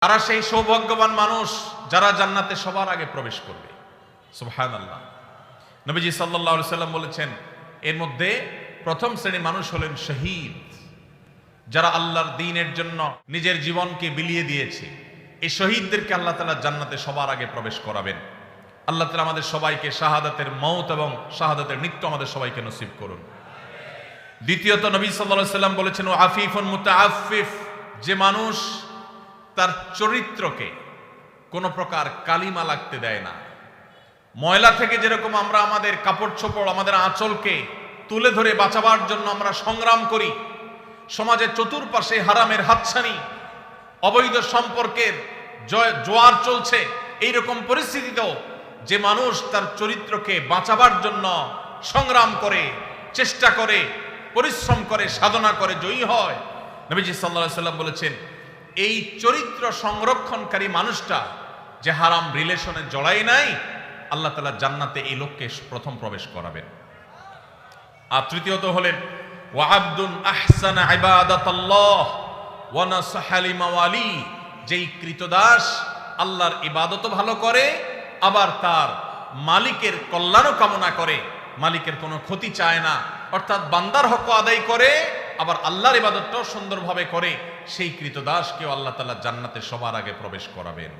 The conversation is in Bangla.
তারা সেই সৌভাগ্যবান মানুষ যারা জান্নাতে সবার আগে প্রবেশ করবে। সুবহানাল্লাহ। নবীজি সাল্লাল্লাহু আলাইহি সাল্লাম বলেছেন, এর মধ্যে প্রথম শ্রেণীর মানুষ হলেন শহীদ, যারা আল্লাহর দ্বীনের জন্য নিজের জীবনকে বিলিয়ে দিয়েছে। এই শহীদদেরকে আল্লাহ তাআলা জান্নাতে সবার আগে প্রবেশ করাবেন। আল্লাহ তাআলা আমাদের সবাইকে শাহাদাতের মওত এবং শাহাদাতের মৃত্যু আমাদের সবাইকে নসিব করুন। দ্বিতীয়ত নবী সাল্লাল্লাহু আলাইহি সাল্লাম বলেছেন, ও আফিফুন মুতাআফফিফ, যে মানুষ তার চরিত্রকে কোনো প্রকার কালিমা লাগতে দেয় না। ময়লা থেকে যেরকম আমরা আমাদের কাপড় চোপড়, আমাদের আঁচলকে তুলে ধরে বাঁচাবার জন্য আমরা সংগ্রাম করি, সমাজের চতুর্পাশে হারামের হাতছানি, অবৈধ সম্পর্কের জোয়ার চলছে, এইরকম পরিস্থিতিতেও যে মানুষ তার চরিত্রকে বাঁচাবার জন্য সংগ্রাম করে, চেষ্টা করে, পরিশ্রম করে, সাধনা করে, জয়ী হয়, নবীজি সাল্লাল্লাহু আলাইহি সাল্লাম বলেছেন, এই চরিত্র সংরক্ষণকারী মানুষটা যে হারাম রিলেশনে জড়ায় নাই, আল্লাহ তাআলা জান্নাতে এই লোককে প্রথম প্রবেশ করাবেন। আর তৃতীয়ত হলেন ওয়া আবদুন আহসানা ইবাদাতাল্লাহ ওয়া নাসাহা লিমাওয়ালি, যেই কৃতদাস আল্লাহর ইবাদতও ভালো করে, আবার তার মালিকের কল্যাণও কামনা করে, মালিকের কোনো ক্ষতি চায় না, অর্থাৎ বান্দার হক আদায় করে, আবার আল্লাহর ইবাদতটাও সুন্দরভাবে করে, সেই কৃতদাসকেও আল্লাহ তাআলা জান্নাতে সবার আগে প্রবেশ করাবেন।